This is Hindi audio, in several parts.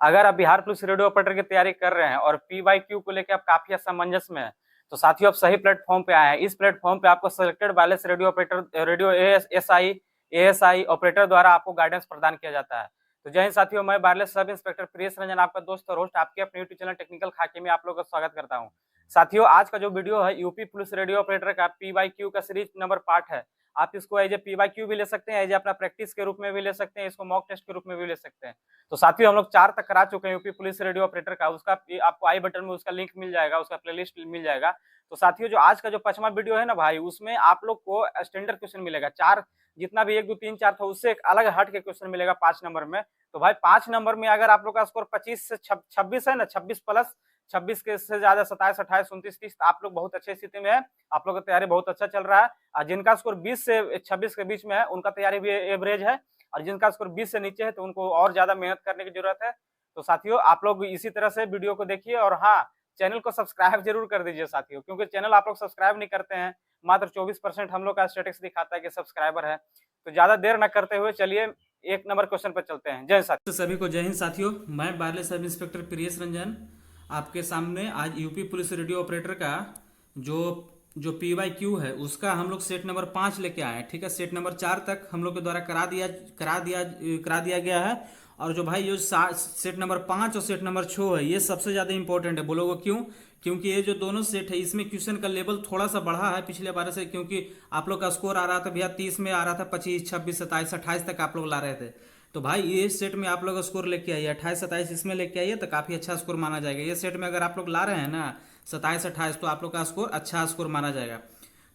अगर आप बिहार पुलिस रेडियो ऑपरेटर की तैयारी कर रहे हैं और PYQ को लेकर आप काफी असमंजस में हैं, तो साथियों आप सही प्लेटफॉर्म पे आए हैं। इस प्लेटफॉर्म पे आपको selected wireless radio operator, radio ASI operator द्वारा आपको गाइडेंस प्रदान किया जाता है। तो जय हिंद साथियों, मैं wireless sub inspector Priyesh Ranjan, आपका दोस्त और होस्ट, आपके अपने यूट्यूब चैनल टेक्निकल खाके में आप लोगों का स्वागत करता हूँ। साथियों आज का जो वीडियो है यूपी पुलिस रेडियो ऑपरेटर का PYQ का सीरीज नंबर पार्ट है। आप इसको एज ए PYQ भी ले सकते हैं, एज ए अपना प्रैक्टिस के रूप में भी ले सकते हैं, इसको मॉक टेस्ट के रूप में भी ले सकते हैं। तो साथियों हम लोग 4 तक करा चुके हैं यूपी पुलिस रेडियो ऑपरेटर का। उसका आपको आई बटन में उसका लिंक मिल जाएगा, उसका प्लेलिस्ट मिल जाएगा। तो साथियों जो आज का जो 5वां वीडियो है ना भाई, उसमें आप लोग को स्टैंडर्ड क्वेश्चन मिलेगा। 4 जितना भी 1 2 3 4 था उससे एक अलग हट के क्वेश्चन मिलेगा 5 नंबर में। तो भाई 5 नंबर में अगर आप लोग का स्कोर 25 से 26 है ना, 26 प्लस 26 के से ज्यादा 27 28 29 30, आप लोग बहुत अच्छे स्थिति में है। आप लोग का तैयारी बहुत अच्छा चल रहा है। और जिनका स्कोर 20 से 26 के बीच में है उनका तैयारी भी एवरेज है, और जिनका स्कोर 20 से नीचे है तो उनको और ज्यादा मेहनत करने की जरूरत है। तो साथियों आप लोग इसी तरह से वीडियो को देखिए, और हाँ चैनल को सब्सक्राइब जरूर कर दीजिए साथियों, क्योंकि चैनल आप लोग सब्सक्राइब नहीं करते हैं। मात्र 24% हम लोग का स्टेटिक्स दिखाता है कि सब्सक्राइबर है। तो ज्यादा देर न करते हुए चलिए 1 नंबर क्वेश्चन पर चलते हैं। जय हिंद साथियों। सभी को जय हिंद साथियों, मैं wireless sub inspector Priyesh Ranjan आपके सामने आज यूपी पुलिस रेडियो ऑपरेटर का जो जो PYQ है उसका हम लोग सेट नंबर 5 लेके आए हैं। ठीक है, सेट नंबर 4 तक हम लोग के द्वारा करा दिया गया है। और जो भाई जो सेट नंबर 5 और सेट नंबर 6 है ये सबसे ज्यादा इंपॉर्टेंट है। बोलोगे क्यों? क्योंकि ये जो दोनों सेट है इसमें क्वेश्चन का लेवल थोड़ा सा बढ़ा है पिछले बार से। क्योंकि आप लोग का स्कोर आ रहा था भैया 30 में आ रहा था, 25 26 27 28 तक आप लोग ला रहे थे। तो भाई ये सेट में आप लोग स्कोर लेके आइए 28 27 इसमें लेके आइए तो काफी अच्छा स्कोर माना जाएगा। ये सेट में अगर आप लोग ला रहे हैं ना 27 28 तो आप लोग का स्कोर अच्छा स्कोर माना जाएगा।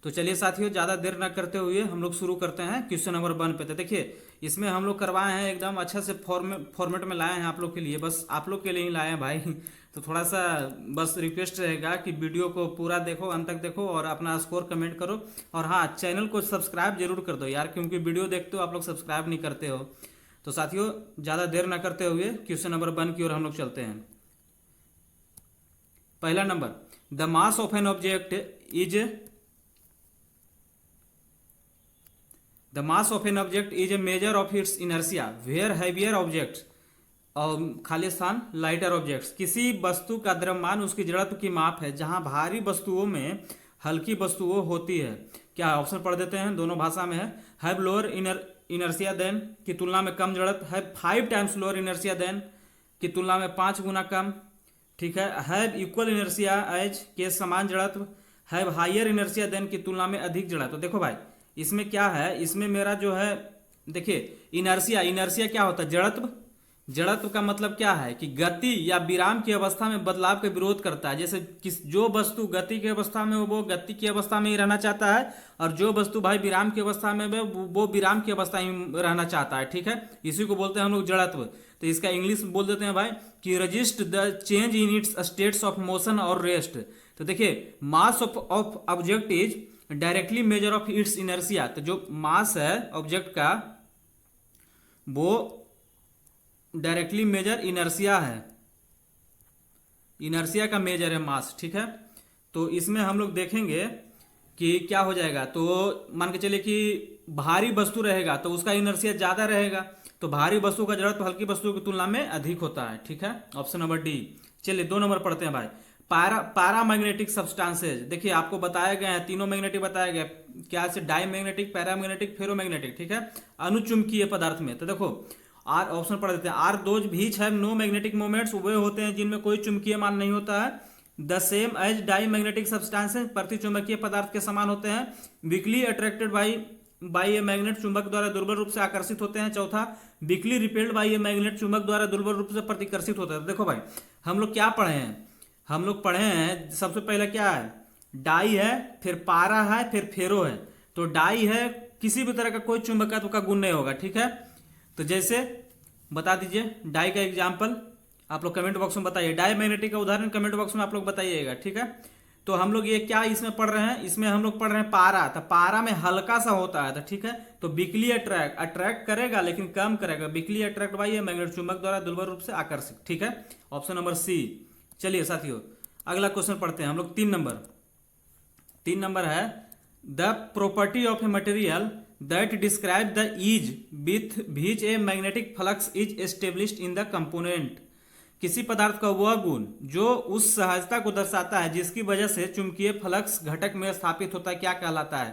तो चलिए साथियों ज़्यादा देर न करते हुए हम लोग शुरू करते हैं क्वेश्चन नंबर 1 पे। तो देखिए इसमें हम लोग करवाए हैं एकदम अच्छा से फॉर्मेट में लाए हैं आप लोग के लिए, बस आप लोग के लिए ही लाए हैं भाई। तो थोड़ा सा बस रिक्वेस्ट रहेगा कि वीडियो को पूरा देखो, अंत तक देखो और अपना स्कोर कमेंट करो। और हाँ चैनल को सब्सक्राइब जरूर कर दो यार, क्योंकि वीडियो देखते हो आप लोग सब्सक्राइब नहीं करते हो। तो साथियों ज़्यादा देर न करते हुए क्वेश्चन नंबर 1 की ओर हम लोग चलते हैं। पहला number, the mass of an object is The mass of an object is a measure of its inertia where heavier objects खाली स्थान लाइटर ऑब्जेक्ट्स, किसी वस्तु का द्रव्यमान उसकी जड़त्व की माप है जहां भारी वस्तुओं में हल्की वस्तुओं होती है। क्या ऑप्शन पढ़ देते हैं, दोनों भाषा में है। हैव लोअर इनर्सिया देन की तुलना में कम जड़त्व, have 5 times lower inertia than की तुलना में 5 गुना कम। ठीक है, हैव इक्वल इनर्सिया एज के समान जड़त्व, हैव हायर इनर्सिया देन की तुलना में अधिक जड़त्व। देखो भाई इसमें क्या है, इसमें मेरा जो है देखिए इनर्सिया क्या होता है, जड़त्व। जड़त्व का मतलब क्या है कि गति या विराम की अवस्था में बदलाव का विरोध करता है। जैसे जो वस्तु गति की अवस्था में वो गति की अवस्था में ही रहना चाहता है, और जो वस्तु भाई विराम की अवस्था में वो विराम की अवस्था में रहना चाहता है। ठीक है, इसी को बोलते हैं हम लोग जड़त्व। तो इसका इंग्लिश बोल देते हैं भाई कि resist the change in its states of motion और रेस्ट। तो देखिए mass of object is directly measure of its inertia. तो जो मास है ऑब्जेक्ट का वो डायरेक्टली मेजर इनर्सिया है, इनर्सिया का मेजर है मास। ठीक है, तो इसमें हम लोग देखेंगे कि क्या हो जाएगा। तो मान के चलिए कि भारी वस्तु रहेगा तो उसका इनर्सिया ज्यादा रहेगा, तो भारी वस्तु का जड़त्व हल्की वस्तु की तुलना में अधिक होता है। ठीक है, ऑप्शन नंबर डी। चलिए 2 नंबर पढ़ते हैं भाई। पैरामैग्नेटिक सब्सटेंसेज, देखिए आपको बताया गया है, तीनों मैग्नेटिक बताया गया क्या से, डाईमैग्नेटिक, पैरामैग्नेटिक, फेरोमैग्नेटिक। ठीक है, अनुचुंबकीय पदार्थ में। तो देखो आर ऑप्शन पढ़ देते हैं। Are those which have no magnetic moments, वे होते हैं जिनमें कोई चुंबकीय मान नहीं होता है। The same as diamagnetic substances, प्रतिचुंबकीय पदार्थ के समान होते हैं। Weakly attracted by a magnet, चुंबक द्वारा दुर्बल रूप से आकर्षित होते हैं। चौथा, weakly repelled by a magnet, चुंबक द्वारा दुर्बल रूप से प्रतिकर्षित होते हैं। देखो भाई हम लोग क्या पढ़े हैं, हम लोग पढ़े हैं सबसे पहले क्या है, डाई है, फिर पारा है, फिर फेरो है। तो डाई है किसी भी तरह का कोई चुंबकत्व का गुण नहीं होगा। ठीक है, तो जैसे बता दीजिए डाई का एग्जाम्पल आप लोग कमेंट बॉक्स में बताइए, डाई मैग्नेटिक का उदाहरण कमेंट बॉक्स में आप लोग बताइएगा। ठीक है, तो हम लोग ये क्या इसमें पढ़ रहे हैं, इसमें हम लोग पढ़ रहे हैं पारा। तो पारा में हल्का सा होता है। तो ठीक है, तो वीकली अट्रैक्ट करेगा लेकिन कम करेगा। वीकली अट्रैक्ट बाई मैग्नेट, चुंबक द्वारा दुर्बल रूप से आकर्षित। ठीक है, ऑप्शन नंबर सी। चलिए साथियों अगला क्वेश्चन पढ़ते हैं हम लोग। 3 नंबर है, the property of a material that describe the ease with which a magnetic flux is established in the component. किसी पदार्थ का वह गुण जो उस सहजता को दर्शाता है जिसकी वजह से चुंबकीय फ्लक्स घटक में स्थापित होता है, क्या कहलाता है?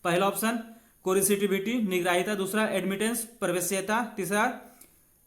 पहला ऑप्शन कोरिसिटिविटी, निग्राहिता। दूसरा एडमिटेंस, प्रवेश्यता। तीसरा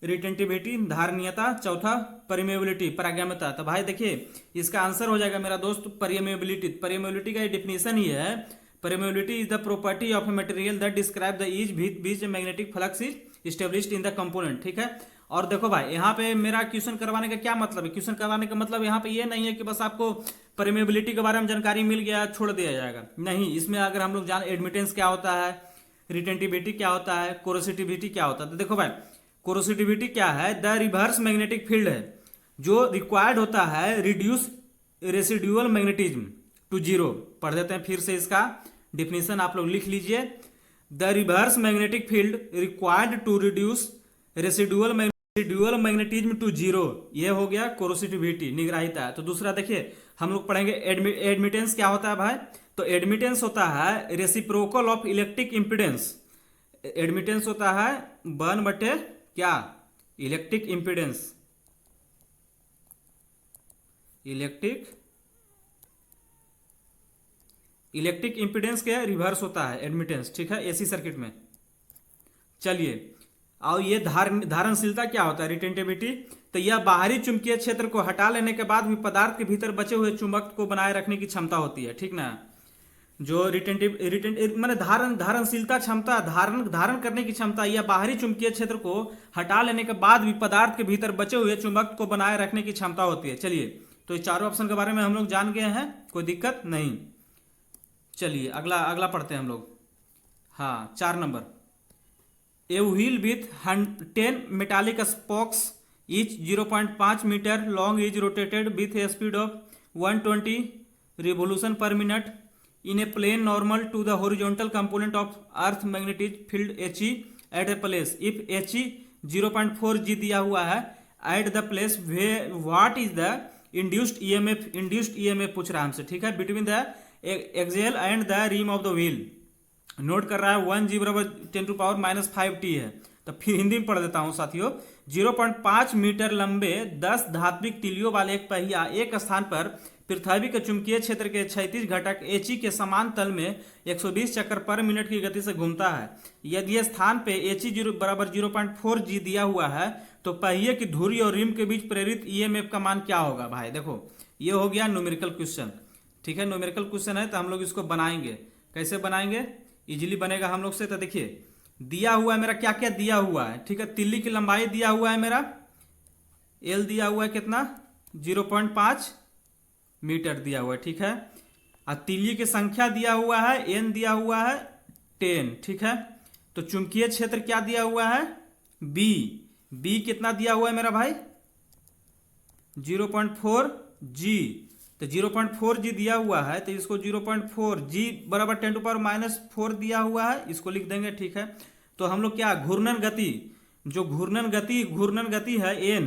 रिटेंटिविटी, धारणीयता। चौथा परमेबिलिटी, परागम्यता। तो भाई देखिए इसका आंसर हो जाएगा मेरा दोस्त परमेबिलिटी। परमेबिलिटी का डिफिनेशन ही है, permeability is the property of a material that describe the is which magnetic flux is established in the component. ठीक है, और देखो भाई यहाँ पे मेरा क्वेश्चन करवाने का क्या मतलब है? क्वेश्चन करवाने का मतलब यहाँ पे ये नहीं है कि बस आपको परमेबिलिटी के बारे में जानकारी मिल गया छोड़ दिया जाएगा, नहीं। इसमें अगर हम लोग जान एडमिटेंस क्या होता है, रिटेंटिविटी क्या होता है, कोरोसिटिविटी क्या होता है, तो देखो भाई कोरोसिटिविटी क्या है? द रिवर्स मैग्नेटिक फील्ड है जो रिक्वायर्ड होता है reduce residual magnetism to zero. पढ़ देते हैं फिर से इसका डिफिनेशन, आप लोग लिख लीजिए। The reverse magnetic field required to reduce residual magnetism to zero, ये हो गया कोरोसिटिविटी, निग्राहिता। तो दूसरा देखिए हम लोग पढ़ेंगे एडमिटेंस क्या होता है भाई? तो एडमिटेंस होता है reciprocal of electric impedance. Admittance होता है 1 क्या? Electric impedance. इलेक्ट्रिक इम्पीडेंस के रिवर्स होता है एडमिटेंस। ठीक है, एसी सर्किट में। चलिए, और ये धारणशीलता क्या होता है? रिटेंटिविटी। तो यह बाहरी चुंबकीय क्षेत्र को हटा लेने के बाद भी पदार्थ के भीतर बचे हुए चुंबक को बनाए रखने की क्षमता होती है। ठीक ना, जो माने धारणशीलता क्षमता, धारण करने की क्षमता, या बाहरी चुंबकीय क्षेत्र को हटा लेने के बाद भी पदार्थ के भीतर बचे हुए चुंबक को बनाए रखने की क्षमता होती है। चलिए, तो इस चारों ऑप्शन के बारे में हम लोग जान गए हैं, कोई दिक्कत नहीं। चलिए अगला पढ़ते हैं हम लोग। हाँ, 4 number. A wheel with 10 metallic spokes each 0.5 metre long is rotated with a speed of 120 revolution per minute in a plane normal to the horizontal component of earth magnetic field HE at a place. If HE 0.4 G दिया हुआ है at the place what is the induced EMF पूछ रहा है हमसे। ठीक है, between the axle and the rim of the wheel. Note कर रहा है 1G बराबर 10⁻⁵T है। तो फिर हिंदी में पढ़ देता हूं साथियों। 0.5 मीटर लंबे 10 धात्विक तिलियों वाले एक पहिया एक स्थान पर पृथ्वी के चुंबकीय क्षेत्र के क्षैतिज घटक HE के समान तल में 120 चक्कर पर मिनट की गति से घूमता है। यदि स्थान पे HE बराबर 0.4 G दिया हुआ है तो पहिए की धुरी और रिम के बीच प्रेरित EMF का मान क्या होगा? भाई देखो, ये हो गया न्यूमेरिकल क्वेश्चन। ठीक है, न्यूमेरिकल क्वेश्चन है तो हम लोग इसको बनाएंगे। कैसे बनाएंगे? इजीली बनेगा हम लोग से। तो देखिए दिया हुआ है मेरा क्या क्या दिया हुआ है। ठीक है, तिल्ली की लंबाई दिया हुआ है मेरा L दिया हुआ है कितना? 0.5 मीटर दिया हुआ है। ठीक है, और तिल्ली की संख्या दिया हुआ है N दिया हुआ है 10। ठीक है, तो चुंबकीय क्षेत्र क्या दिया हुआ है? B कितना दिया हुआ है मेरा भाई? 0.4 G। तो 0.4 G दिया हुआ है तो इसको 0.4 G बराबर 10⁻⁴ दिया हुआ है, इसको लिख देंगे। ठीक है, तो हम लोग क्या घूर्णन गति, जो घूर्णन गति है N।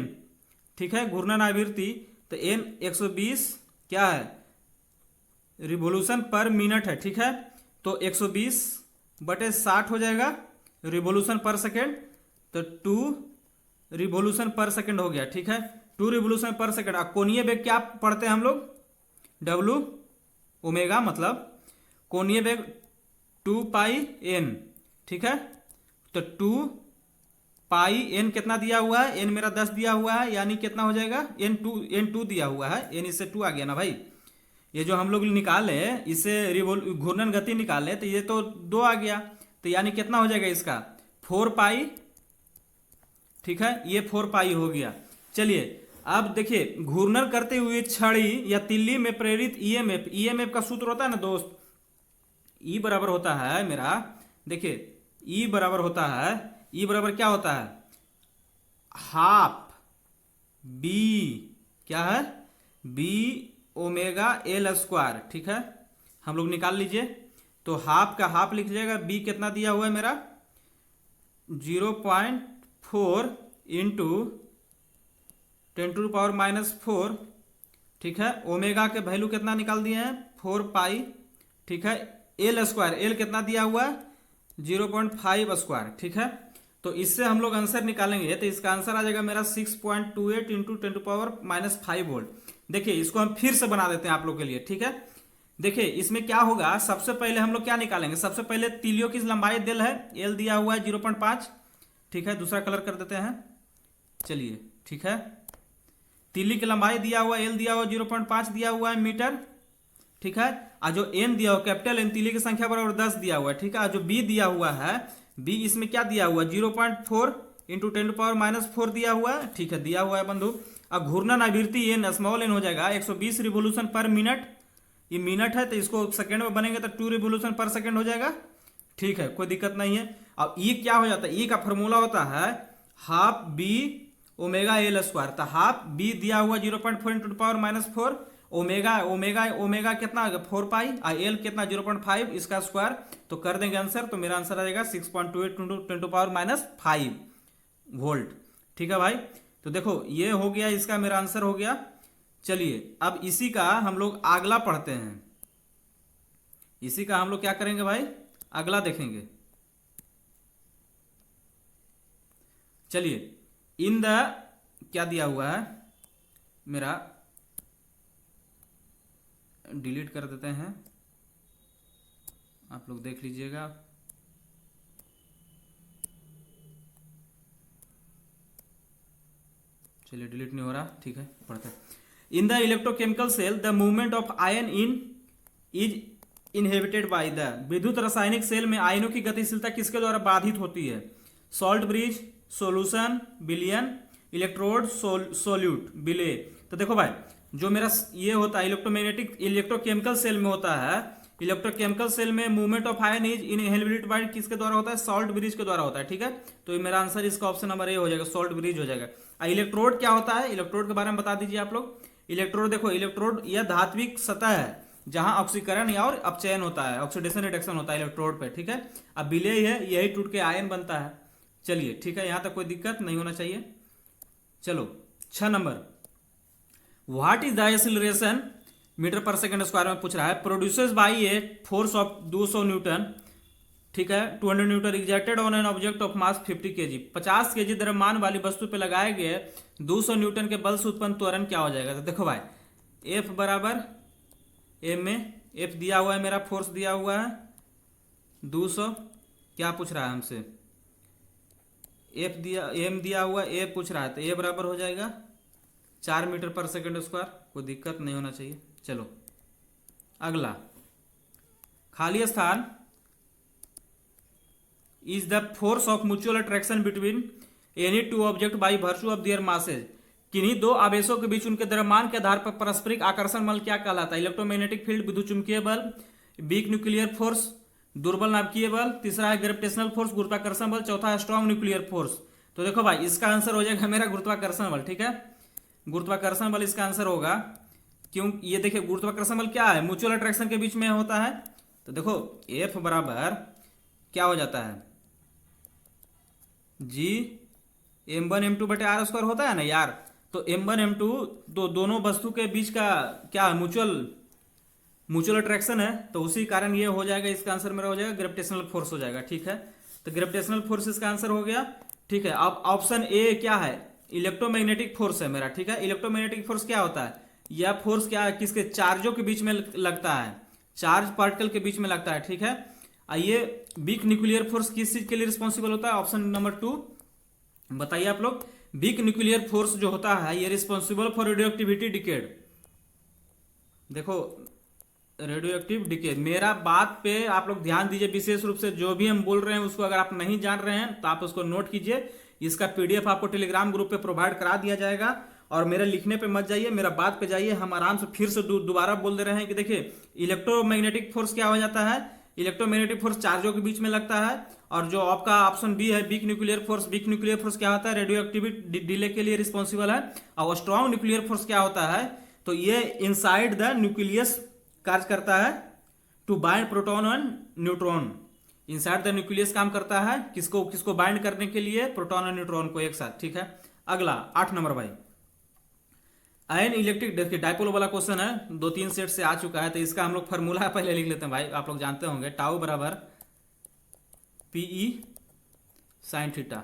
ठीक है, घूर्णन आवृत्ति तो N 120 क्या है? रिवोल्यूशन पर मिनट है। ठीक है, तो 120/60 हो जाएगा रिवोल्यूशन पर सेकेंड, तो 2 रिवोल्यूशन पर सेकेंड हो गया। ठीक है, 2 रिवोल्यूशन पर सेकेंड। कोणीय वेग क्या पढ़ते हैं हम लोग? W ओमेगा, मतलब कोणीय वेग 2πN। ठीक है, तो 2πN कितना दिया हुआ है? N मेरा 10 दिया हुआ है, यानी कितना हो जाएगा? N2 दिया हुआ है, N इससे 2 आ गया ना भाई। ये जो हम लोग निकाले इससे घूर्णन गति निकाले तो ये तो 2 आ गया, तो यानी कितना हो जाएगा इसका? 4π। ठीक है, ये 4π हो गया। चलिए अब देखिए घूर्णन करते हुए छड़ी या तिल्ली में प्रेरित EMF का सूत्र होता है ना दोस्त, E बराबर होता है मेरा, देखिए E बराबर होता है, E बराबर क्या होता है? हाफ B, क्या है? B omega L square. ठीक है, हम लोग निकाल लीजिए। तो हाफ का हाफ लिख जाएगा। B कितना दिया हुआ है मेरा? 0.4 इंटू 10⁻⁴। ठीक है, ओमेगा के वैल्यू कितना निकाल दिए हैं? 4π। ठीक है, L स्क्वायर, L कितना दिया हुआ है? 0.5 स्क्वायर। ठीक है, तो इससे हम लोग आंसर निकालेंगे, तो इसका आंसर आ जाएगा मेरा 6.28 इंटू 10⁻⁵ वोल्ट। देखिए इसको हम फिर से बना देते हैं आप लोग के लिए, ठीक है। देखिए इसमें क्या होगा, सबसे पहले हम लोग क्या निकालेंगे, सबसे पहले तीलियों की लंबाई दिल है, एल दिया हुआ है 0.5, ठीक है। दूसरा कलर कर देते हैं, चलिए ठीक है। तीली की लंबाई दिया हुआ एल दिया हुआ 0.5 दिया हुआ है मीटर, ठीक है। और जो एन दिया हुआ कैपिटल एन, तीली की संख्या बराबर 10 दिया हुआ है, ठीक है। और जो बी दिया हुआ है, बी इसमें क्या दिया हुआ है 0.4 इंटू 10⁻⁴ दिया हुआ है, ठीक है, दिया हुआ है बंधु। अब घूर्णन आवृत्ति एन स्मॉल एन हो जाएगा 120 रिवोल्यूशन पर मिनट, ये मिनट है तो इसको सेकंड में बनेंगे तो 2 रिवोल्यूशन पर सेकंड हो जाएगा, ठीक है, कोई दिक्कत नहीं है। अब ई क्या हो जाता है, ई का फॉर्मूला होता है half B omega L square. तो हाफ बी दिया हुआ 0.4 इंटू 10⁻⁴, ओमेगा ओमेगा ओमेगा कितना 4 पाई, और एल कितना 0.5 इसका स्क्वायर, तो कर देंगे आंसर। तो मेरा आंसर आ जाएगा 6.28 इंटू 10⁻⁵ वोल्ट, ठीक है भाई। तो देखो ये हो गया, इसका मेरा आंसर हो गया। चलिए अब इसी का हम लोग अगला पढ़ते हैं, इसी का हम लोग क्या करेंगे भाई, अगला देखेंगे। चलिए इन द क्या दिया हुआ है, मेरा डिलीट कर देते हैं, आप लोग देख लीजिएगा। चलिए डिलीट नहीं हो रहा, ठीक है, पढ़ते हैं। In the electrochemical cell the movement of ion in is inhibited by the, विद्युत रासायनिक सेल में आयनों की गतिशीलता किसके द्वारा बाधित होती है, सॉल्ट ब्रिज, सोल्यूशन, विलयन, इलेक्ट्रोड, सोल्यूट, विले। तो देखो भाई जो मेरा ये होता है इलेक्ट्रोमैग्नेटिक इलेक्ट्रोकेमिकल सेल में होता है, इलेक्ट्रोकेमिकल सेल में movement of ion is inhibited bye किसके द्वारा होता है, सॉल्ट ब्रिज के द्वारा होता है, ठीक है। तो ये मेरा आंसर इसका ऑप्शन नंबर ए हो जाएगा, सॉल्ट ब्रिज हो जाएगा। इलेक्ट्रोड क्या होता है, इलेक्ट्रोड के बारे में बता दीजिए आप लोग। इलेक्ट्रोड देखो, इलेक्ट्रोड यह धात्विक सतह है जहां ऑक्सीकरण या और अपचयन होता है, ऑक्सीडेशन रिडक्शन होता है इलेक्ट्रोड पे, ठीक है। अब विलेय है, यही टूट के आयन बनता है। चलिए ठीक है, यहां तक कोई दिक्कत नहीं होना चाहिए। चलो 6 number, what is the acceleration metre per second square में पूछ रहा है, produces by a force of 200 newton, ठीक है, 200 newton exerted on an object of mass 50 kg, 50 kg द्रव्यमान वाली वस्तु पे लगाए गए 200 न्यूटन के बल से उत्पन्न त्वरण क्या हो जाएगा। तो देखो भाई एफ बराबर एम में, एफ दिया हुआ है मेरा, फोर्स दिया हुआ है 200, क्या पूछ रहा है हमसे, एफ दिया, एम दिया हुआ, ए पूछ रहा है, तो ए बराबर हो जाएगा 4 मीटर पर सेकंड स्क्वायर, कोई दिक्कत नहीं होना चाहिए। चलो अगला, खाली स्थान is the force of mutual attraction between any two object by virtue of their masses, किन्हीं दो आवेशों के बीच उनके द्रव्यमान के आधार पर पारस्परिक आकर्षण बल क्या कहलाता है, इलेक्ट्रोमैग्नेटिक फील्ड, विद्युत चुंबकीय बल, वीक न्यूक्लियर फोर्स, दुर्बल नाभिकीय बल, तीसरा है ग्रेविटेशनल फोर्स, गुरुत्वाकर्षण बल, चौथा है स्ट्रॉन्ग न्यूक्लियर फोर्स। तो देखो भाई इसका आंसर हो जाएगा मेरा गुरुत्वाकर्षण बल, ठीक है, गुरुत्वाकर्षण बल इसका आंसर होगा। क्यों, ये देखिए गुरुत्वाकर्षण बल क्या है, म्यूचुअल अट्रैक्शन के बीच में होता है। तो देखो एफ बराबर क्या हो जाता है, जी m1 m2 बटे आर स्क्वायर होता है ना यार। तो m1 m2 दोनों वस्तु के बीच का क्या म्यूचुअल अट्रैक्शन है, तो उसी कारण ये हो जाएगा, इसका आंसर मेरा हो जाएगा ग्रेविटेशनल फोर्स हो जाएगा, ठीक है। तो ग्रेविटेशनल फोर्स इसका आंसर हो गया, ठीक है। अब ऑप्शन ए क्या है, इलेक्ट्रोमैग्नेटिक फोर्स है मेरा, ठीक है। इलेक्ट्रोमैग्नेटिक फोर्स क्या होता है, यह फोर्स क्या है, किसके चार्जों के बीच में लगता है, चार्ज पार्टिकल के बीच में लगता है, ठीक है। आइए वीक न्यूक्लियर फोर्स किस चीज के लिए रिस्पॉन्सिबल होता है, ऑप्शन नंबर 2 बताइए आप लोग। वीक न्यूक्लियर फोर्स जो होता है ये responsible for radio activity decade, देखो रेडियो एक्टिव डिकेड, मेरा बात पे आप लोग ध्यान दीजिए विशेष रूप से, जो भी हम बोल रहे हैं उसको अगर आप नहीं जान रहे हैं तो आप उसको नोट कीजिए, इसका पीडीएफ आपको टेलीग्राम ग्रुप पे प्रोवाइड करा दिया जाएगा। और मेरे लिखने पे मत जाइए, मेरा बात पे जाइए, हम आराम से फिर से दोबारा बोल दे रहे हैं कि देखिए इलेक्ट्रोमैग्नेटिक फोर्स क्या हो जाता है, इलेक्ट्रोमैग्नेटिक फोर्स चार्जों के बीच में लगता है। और जो आपका ऑप्शन बी है weak nuclear force, weak nuclear force क्या होता है, रेडियो एक्टिविटी डिले के लिए रिस्पॉन्सिबल है। और स्ट्रॉन्ग न्यूक्लियर फोर्स क्या होता है, तो ये इनसाइड द न्यूक्लियस कार्य करता है to bind proton and neutron, inside the nucleus काम करता है किसको किसको बाइंड करने के लिए, प्रोटॉन और न्यूट्रॉन को एक साथ, ठीक है। अगला 8 नंबर भाई, आयन इलेक्ट्रिक, देखिए डाइपोल वाला क्वेश्चन है, 2-3 सेट से आ चुका है, तो इसका हम लोग फॉर्मूला पहले लिख लेते हैं भाई, आप लोग जानते होंगे, टाउ बराबर पीई साइन थीटा,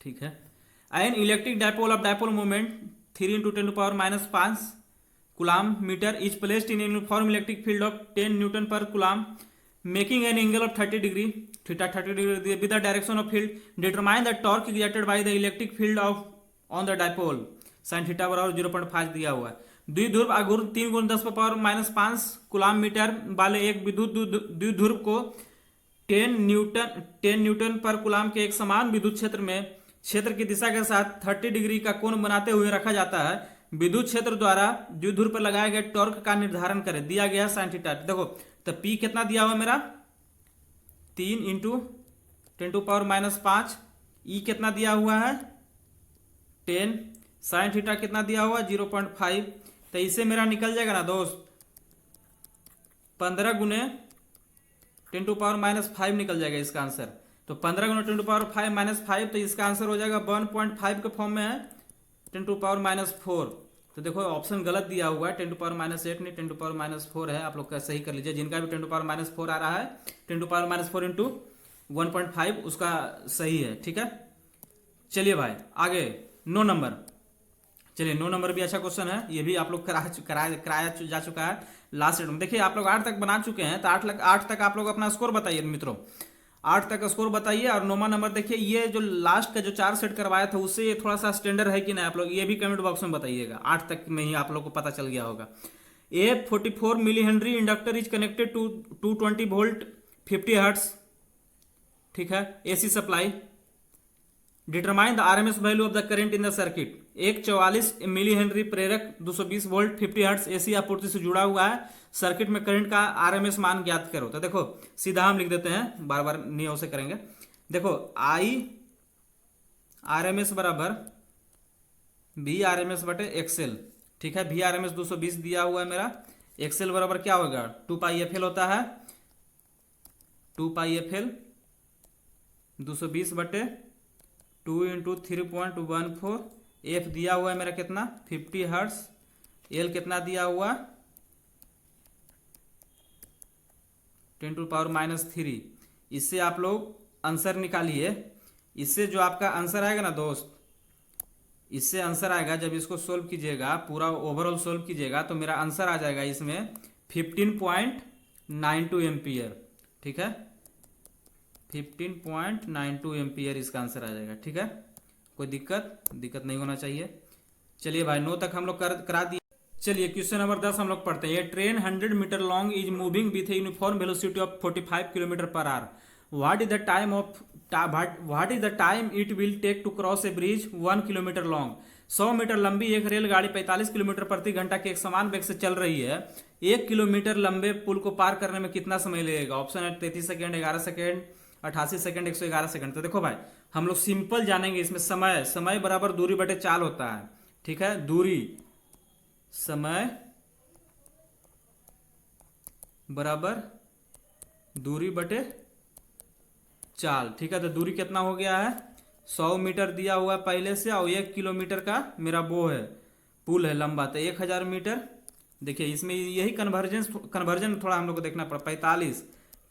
ठीक है। An electric dipole of dipole moment 3 × 10⁻⁵ coulomb metre is placed in uniform electric field of 10 newton per coulomb making an angle of 30 degree, theta 30 degree with the direction of field. Determine the torque exerted by the electric field of on the dipole, sine theta बराबर 0.5 दिया हुआ है। द्विध्रुव आघूर्ण 3 × 10⁻⁵ कूलाम मीटर वाले एक विद्युत द्विध्रुव को 10 न्यूटन पर कूलाम के एक समान विद्युत क्षेत्र में क्षेत्र की दिशा के साथ 30 डिग्री का कोण बनाते हुए रखा जाता है। विद्युत क्षेत्र द्वारा द्विध्रुव पर लगाए गए टॉर्क का निर्धारण करें। दिया गया साइन थीटा, देखो तो P कितना दिया हुआ मेरा 3 × 10⁻⁵, E कितना दिया हुआ है 10, साइन थीटा कितना दिया हुआ 0.5। तो इससे मेरा निकल जाएगा ना दोस्त 15 × 10⁻⁵ निकल जाएगा इसका आंसर। तो 15 × 10⁻⁵, तो इसका आंसर हो जाएगा 1.5 के फॉर्म में है 10⁻⁴। तो देखो ऑप्शन गलत दिया हुआ है, 10⁻8 नहीं 10⁻4 है। आप लोग का सही कर लीजिए, जिनका भी 10⁻4 आ रहा है 10⁻4 इंटू 1.5 उसका सही है, ठीक है। चलिए भाई आगे 9 नंबर, चलिए 9 नंबर भी अच्छा क्वेश्चन है, ये भी आप लोग कराया जा चुका है लास्ट सेट में। देखिए आप लोग 8 तक बना चुके हैं, तो 8 तक आप लोग अपना स्कोर बताइए मित्रों, 8 तक स्कोर बताइए। और 9वां नंबर देखिए, ये जो लास्ट का जो 4 सेट करवाया था उससे ये थोड़ा सा स्टैंडर्ड है कि नहीं, आप लोग ये भी कमेंट बॉक्स में बताइएगा। 8 तक में ही आप लोग को पता चल गया होगा। A 44 milli henry inductor is connected to 220 volt 50 hertz, ठीक है, AC supply. Determine the RMS value of the current in the circuit. एक 44 मिली हेनरी प्रेरक 220 वोल्ट 50 हर्ट्स एसी आपूर्ति से जुड़ा हुआ है, सर्किट में करंट का आरएमएस मान ज्ञात करो। तो देखो सीधा हम लिख देते हैं, बार बार नियम से करेंगे। देखो आई आरएमएस बराबर बी आरएमएस बटे एक्सएल, ठीक है। भी आरएमएस 220 दिया हुआ है मेरा, एक्सएल बराबर क्या होगा 2πfl होता है, 2πfl 220 बटे 2 × 3.14, एफ दिया हुआ है मेरा कितना 50 हर्ट्स, एल कितना दिया हुआ 10⁻⁻3। इससे आप लोग आंसर निकालिए। इससे जो आपका आंसर आएगा ना दोस्त, इससे आंसर आएगा जब इसको सोल्व कीजिएगा, पूरा ओवरऑल सोल्व कीजिएगा, तो मेरा आंसर आ जाएगा इसमें 15.92 एम्पियर, ठीक है, 15.92 एम्पियर इसका आंसर आ जाएगा, ठीक है। कोई दिक्कत नहीं होना चाहिए। चलिए भाई 9 तक हम लोग करा दिए। चलिए क्वेश्चन नंबर 10 हम लोग पढ़ते हैं। ये train 100 metre long is moving with a uniform velocity of 45 kilometre per hour. What is the time it will take to cross a bridge 1 kilometre long. 100 metre लंबी एक रेलगाड़ी 45 किलोमीटर प्रति घंटा के एक समान वेग से चल रही है। 1 किलोमीटर लंबे पुल को पार करने में कितना समय लगेगा। ऑप्शन है 33 सेकेंड, 11 सेकेंड, 88 सेकेंड, 111 सेकेंड। तो देखो भाई हम लोग सिंपल जानेंगे इसमें। समय बराबर दूरी बटे चाल होता है, ठीक है। दूरी समय बराबर दूरी बटे चाल, ठीक है। तो दूरी कितना हो गया है 100 मीटर दिया हुआ है पहले से, और 1 किलोमीटर का मेरा वो है पुल है लंबा, तो 1000 मीटर। देखिए इसमें यही कन्वर्जन थोड़ा हम लोग को देखना पड़ा। 45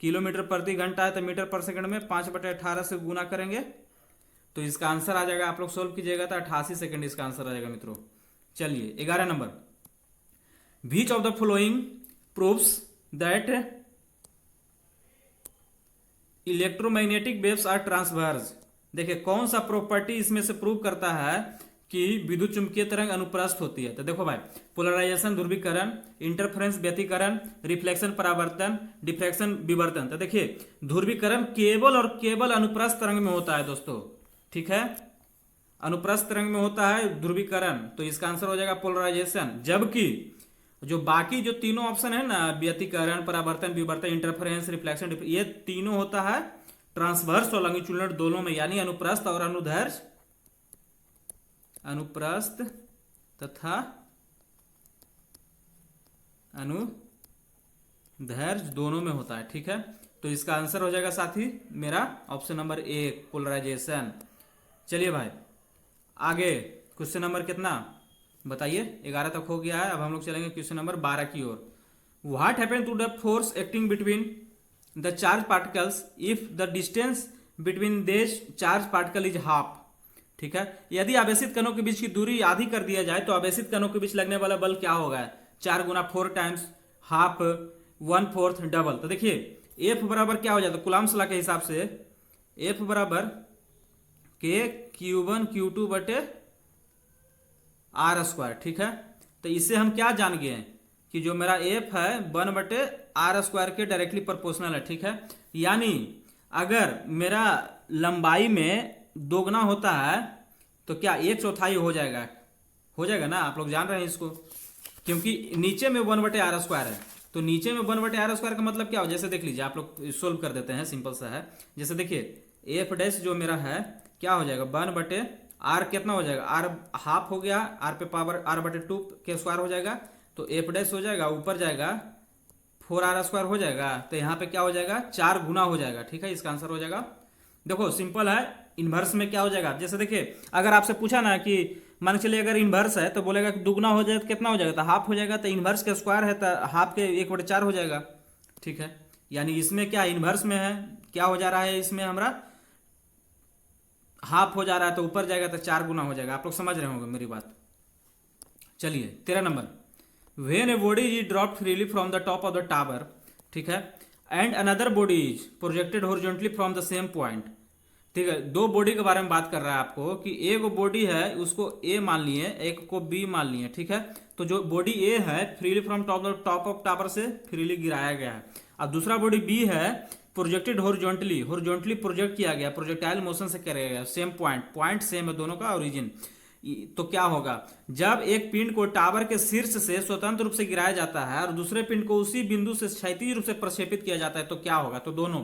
किलोमीटर प्रति घंटा है तो मीटर पर सेकंड में 5/18 से गुना करेंगे तो इसका आंसर आ जाएगा। आप लोग सोल्व कीजिएगा तो 88 सेकंड इसका आंसर आ जाएगा मित्रों। चलिए 11 number, which of the following proves that electromagnetic waves are transverse. देखिए कौन सा प्रॉपर्टी इसमें से प्रूव करता है कि विद्युत चुंबकीय तरंग अनुप्रस्थ होती है। तो देखो भाई पोलराइजेशन ध्रुवीकरण, इंटरफेरेंस व्यतिकरण, रिफ्लेक्शन परावर्तन, डिफ्रैक्शन विवर्तन। तो देखिए ध्रुवीकरण केवल और केवल अनुप्रस्थ तरंग में होता है दोस्तों, ठीक है। अनुप्रस्थ तरंग में होता है ध्रुवीकरण, तो इसका आंसर हो जाएगा पोलराइजेशन। जबकि जो बाकी जो तीनों ऑप्शन है ना, व्यतिकरण, परावर्तन, विवर्तन, इंटरफेरेंस, रिफ्लेक्शन, ये तीनों होता है ट्रांसवर्स और लॉन्गिट्यूडिनल दोनों में, यानी अनुप्रस्थ और अनुदैर्घ्य, अनुप्रस्थ तथा अनुदैर्घ्य दोनों में होता है, ठीक है। तो इसका आंसर हो जाएगा साथी मेरा ऑप्शन नंबर 1 पोलराइजेशन। चलिए भाई आगे क्वेश्चन नंबर कितना बताइए, 11 तक हो गया है। अब हम लोग चलेंगे क्वेश्चन नंबर 12 की ओर। What happen to the force acting between the charge particles if the distance between these charge particle is half. ठीक है, यदि आवेशित कणों के बीच की दूरी आधी कर दिया जाए तो आवेशित कणों के बीच लगने वाला बल क्या होगा? 4 गुना 4 टाइम्स हाफ 1/4 डबल। तो देखिए एफ बराबर क्या हो जाता है कूलम्ब्स लॉ के हिसाब से, एफ बराबर के Q1 Q2 बटे आर स्क्वायर। ठीक है, तो इससे हम क्या जान गए हैं कि जो मेरा एफ है 1 बटे आर स्क्वायर के डायरेक्टली प्रोपोर्शनल है। ठीक है, यानी अगर मेरा लंबाई में दोगुना होता है तो क्या 1/4 हो जाएगा? हो जाएगा ना, आप लोग जान रहे हैं इसको, क्योंकि नीचे में 1 बटे आर स्क्वायर है। तो नीचे में 1 बटे आर स्क्वायर का मतलब क्या हो? जैसे देख लीजिए, आप लोग सोल्व कर देते हैं, सिंपल सा है। जैसे देखिए एफ डैश जो मेरा है क्या हो जाएगा 1 बटे आर कितना हो जाएगा? आर हाफ हो गया, आर पे पावर आर बटे 2 के स्क्वायर हो जाएगा, तो एफ डैश हो जाएगा, ऊपर जाएगा 4r स्क्वायर हो जाएगा, तो यहाँ पे क्या हो जाएगा 4 गुना हो जाएगा। ठीक है, इसका आंसर हो जाएगा। देखो सिंपल है, इनवर्स में क्या हो जाएगा? जैसे देखिए अगर आपसे पूछा ना कि मान के चलिए अगर इनवर्स है तो बोलेगा कि दुगुना हो जाए तो कितना हो जाएगा? तो हाफ हो जाएगा, तो इनवर्स के स्क्वायर है तो हाफ के 1/4 हो जाएगा। ठीक है, यानी इसमें क्या इनवर्स में है, क्या हो जा रहा है इसमें हमारा हाफ हो जा रहा है, तो ऊपर जाएगा तो 4 गुना हो जाएगा। आप लोग समझ रहे होंगे मेरी बात। चलिए 13 number, when a body is dropped freely from the top of the tower, ठीक है, and another body is projected horizontally from the same point. ठीक है, दो बॉडी के बारे में बात कर रहा है आपको कि एक बॉडी है उसको ए मान लिए, एक को बी मान लिए। ठीक है, तो जो बॉडी ए है freely from top of tower से फ्रीली गिराया गया है, और दूसरा बॉडी बी है प्रोजेक्टेड हॉरिजॉन्टली प्रोजेक्ट किया गया, प्रोजेक्टाइल मोशन से किया गया, सेम पॉइंट सेम है दोनों का ओरिजिन। तो क्या होगा जब एक पिंड को टावर के शीर्ष से स्वतंत्र रूप से गिराया जाता है और दूसरे पिंड को उसी बिंदु से क्षैतिज रूप से प्रक्षेपित किया जाता है तो क्या होगा? तो दोनों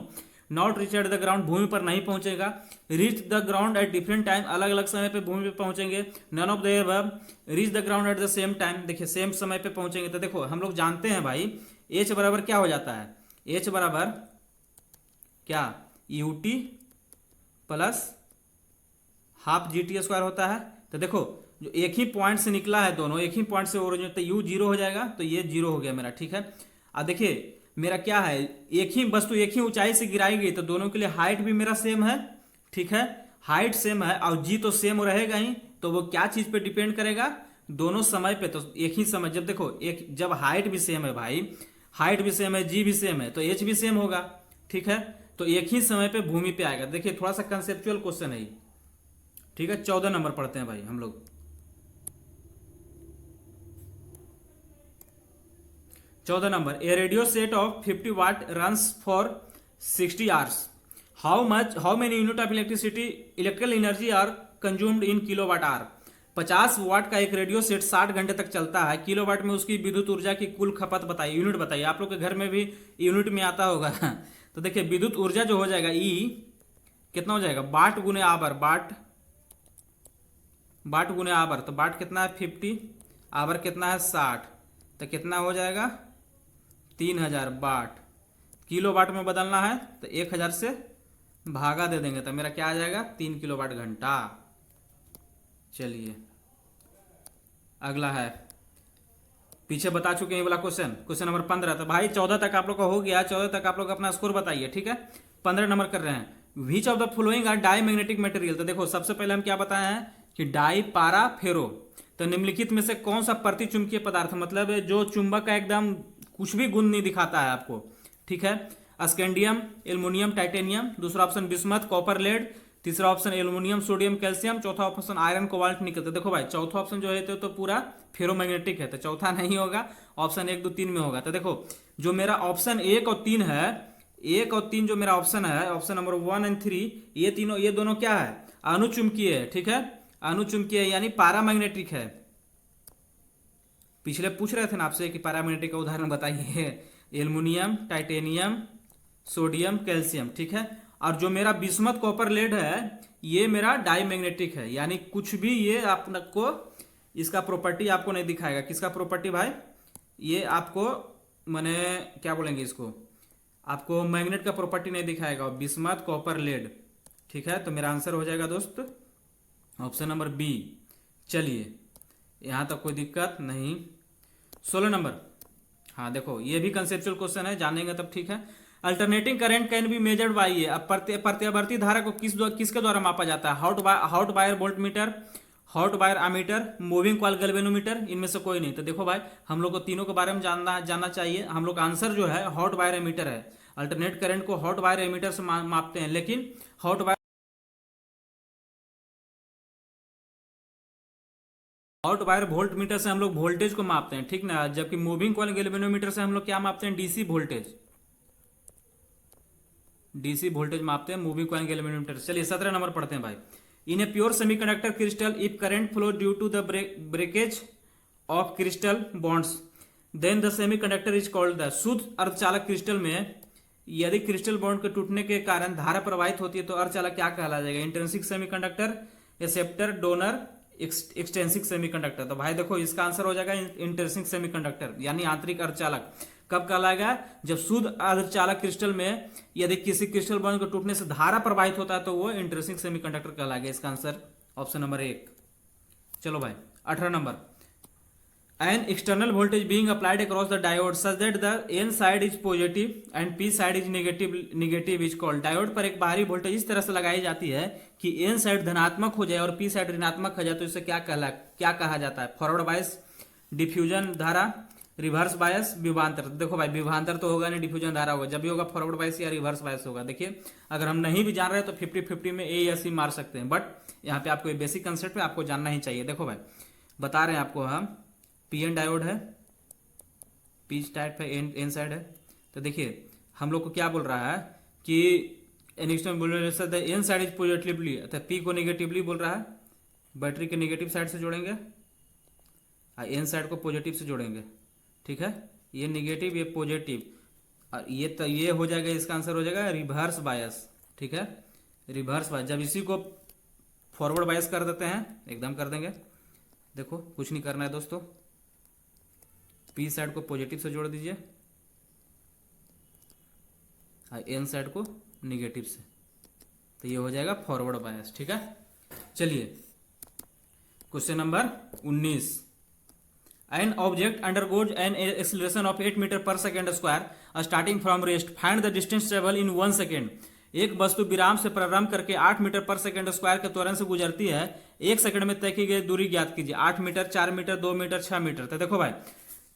not reach at the ground, भूमि पर नहीं पहुंचेगा, reach the ground at different time, अलग अलग समय पे भूमि पे पहुंचेंगे, none of the above, reach the ground at the same time, देखिए सेम समय पे पहुंचेंगे। तो देखो हम लोग जानते हैं भाई एच बराबर क्या हो जाता है, एच बराबर क्या UT plus half G T square होता है। तो देखो जो एक ही पॉइंट से निकला है, दोनों एक ही पॉइंट से ओरिजिन, तो यू 0 हो जाएगा, तो ये 0 हो गया मेरा। ठीक है, अब देखिए मेरा क्या है, एक ही वस्तु एक ही ऊंचाई से गिराई गई तो दोनों के लिए हाइट भी मेरा सेम है। ठीक है, हाइट सेम है और जी तो सेम रहेगा ही, तो वो क्या चीज पे डिपेंड करेगा? दोनों समय पे। तो एक ही समय, जब देखो एक जब हाइट भी सेम है भाई, हाइट भी सेम है, जी भी सेम है, तो एच भी सेम होगा। ठीक है, तो एक ही समय पे भूमि पे आएगा। देखिए थोड़ा सा कंसेप्चुअल क्वेश्चन है। ठीक है, 14 नंबर पढ़ते हैं भाई हम लोग। 14 number, a radio set of 50 watt runs for 60 hours, how many unit of electrical energy are consumed in kilowatt hour. 50 watt का एक रेडियो सेट 60 घंटे तक चलता है, किलोवाट में उसकी विद्युत ऊर्जा की कुल खपत बताइए, यूनिट बताइए। आप लोग के घर में भी यूनिट में आता होगा तो देखिए विद्युत ऊर्जा जो हो जाएगा ई कितना हो जाएगा, वाट गुने आवर, वाट गुने आवर, तो वाट कितना है 50, आवर कितना है 60, तो कितना हो जाएगा 3000 वाट। किलो वाट में बदलना है तो 1000 से भागा दे देंगे तो मेरा क्या आ जाएगा 3 किलोवाट घंटा। चलिए अगला है, पीछे बता चुके हैं ये वाला क्वेश्चन नंबर 15। तो भाई 14 तक आप लोग का हो गया, 14 तक आप लोग अपना स्कोर बताइए। ठीक है, 15 नंबर कर रहे हैं, which of the following are diamagnetic material. तो देखो सबसे पहले हम क्या बताए हैं कि डाई पारा फेरो, तो निम्नलिखित में से कौन सा प्रति चुंबकीय पदार्थ, मतलब जो चुंबक का एकदम कुछ भी गुण नहीं दिखाता है आपको। ठीक है, स्कैंडियम, एल्युमिनियम, टाइटेनियम, दूसरा ऑप्शन बिस्मथ, कॉपर, लेड, तीसरा ऑप्शन एल्युमिनियम, सोडियम, कैल्शियम, चौथा ऑप्शन आयरन, कोबाल्ट, निकल। तो देखो भाई चौथा ऑप्शन जो है तो पूरा फेरोमैग्नेटिक है, तो चौथा नहीं होगा, ऑप्शन 1, 2, 3 में होगा। तो देखो जो मेरा ऑप्शन 1 और 3 है, 1 और 3 जो मेरा ऑप्शन है, ऑप्शन नंबर 1 एंड 3, ये दोनों क्या है, अनुचुंबकीय है। ठीक है, अनुचुंबकीय यानी पैरामैग्नेटिक है। पिछले पूछ रहे थे ना आपसे कि पैरामैग्नेटिक का उदाहरण बताइए, एल्युमिनियम, टाइटेनियम, सोडियम, कैल्शियम। ठीक है, और जो मेरा बिस्मथ, कॉपर, लेड है ये मेरा डाईमैग्नेटिक है, यानी कुछ भी ये आपको इसका प्रॉपर्टी आपको नहीं दिखाएगा। किसका प्रॉपर्टी भाई, ये आपको माने क्या बोलेंगे इसको, आपको मैग्नेट का प्रॉपर्टी नहीं दिखाएगा, बिस्मथ, कॉपर, लेड। ठीक है, तो मेरा आंसर हो जाएगा दोस्त ऑप्शन नंबर बी। चलिए यहां तक कोई दिक्कत नहीं। 16 नंबर, हाँ देखो ये भी कंसेप्चुअल क्वेश्चन है, जानेंगे तब। ठीक है, alternating current can be measured by, अब प्रत्यावर्ती धारा को किसके द्वारा मापा जाता है? Hot wire volt meter, hot wire ammeter, moving coil galvanometer, इनमें से कोई नहीं। तो देखो भाई, हम लोग को तीनों के बारे में जानना चाहिए। हम लोग का आंसर जो है हॉट वायर एमीटर है। अल्टरनेट करंट को हॉट वायर एमीटर से मापते हैं, लेकिन हॉट वायर वोल्ट मीटर से हम लोग वोल्टेज को मापते हैं, ठीक ना, जबकि मूविंग कॉइल गैल्वेनोमीटर से हम लोग क्या मापते हैं? डीसी वोल्टेज मापते हैं मूविंग कॉइल गैल्वेनोमीटर। चलिए 17 नंबर पढ़ते हैं भाई। In a pure semiconductor crystal, if current flow due to the breakage of crystal bonds, then the semiconductor is called the. शुद्ध अर्धचालक क्रिस्टल में यदि क्रिस्टल बॉन्ड के टूटने के कारण धारा प्रवाहित होती है तो अर्धचालक क्या कहला जाएगा? Intrinsic semiconductor, acceptor, donor, extrinsic semiconductor. तो भाई देखो, इसका आंसर हो जाएगा इंट्रिंसिक सेमीकंडक्टर, यानी आंतरिक अर्धचालक। कब कहलाएगा? जब शुद्ध अर्धचालक क्रिस्टल में यदि किसी क्रिस्टल बॉन्ड को टूटने से धारा प्रवाहित होता है तो वो इंट्रिंसिक सेमीकंडक्टर कहलाएगा। इसका आंसर ऑप्शन नंबर 1। चलो भाई 18 number. An external voltage being applied across the diode such that the N side is positive and P side is negative is called. Diode पर एक बाहरी वोल्टेज इस तरह से लगाई जाती है कि एन साइड धनात्मक हो जाए और पी साइड ऋणात्मक हो जाए, तो इसे क्या कहा जाता है? फॉरवर्ड बायस, डिफ्यूजन धारा, रिवर्स बायस, विभवांतर। देखो भाई, विभवांतर तो होगा नहीं, डिफ्यूजन धारा होगा। जब भी होगा फॉरवर्ड बायस या रिवर्स बायस होगा। देखिए, अगर हम नहीं भी जान रहे तो 50-50 में ए या सी मार सकते हैं, बट यहाँ पे आपको बेसिक कंसेप्ट में आपको जानना ही चाहिए। देखो भाई, बता रहे हैं आपको हम, पीएन डायोड है, पी टाइप है, एन साइड है। तो देखिए, हम लोग को क्या बोल रहा है कि एन साइड इज पॉजिटिवली, अर्थात पी को नेगेटिवली बोल रहा है, बैटरी के नेगेटिव साइड से जोड़ेंगे और एन साइड को पॉजिटिव से जोड़ेंगे, ठीक है। ये नेगेटिव, ये पॉजिटिव, और ये हो जाएगा, इसका आंसर हो जाएगा रिवर्स बायस, ठीक है, रिवर्स बायस। जब इसी को फॉरवर्ड बायस कर देते हैं, एकदम कर देंगे, देखो कुछ नहीं करना है दोस्तों, पी साइड को पॉजिटिव से जोड़ दीजिए और एन साइड को नेगेटिव से, तो ये हो जाएगा फॉरवर्ड बायस, ठीक है। चलिए question number 19। An object undergoes an acceleration of 8 metre per second square starting from rest, find the distance travel in 1 second. एक वस्तु विराम से प्रारंभ करके 8 मीटर पर सेकेंड स्क्वायर के त्वरण से गुजरती है, 1 सेकंड में तय की गई दूरी ज्ञात कीजिए। 8 मीटर, 4 मीटर, 2 मीटर, 6 मीटर। तो देखो भाई,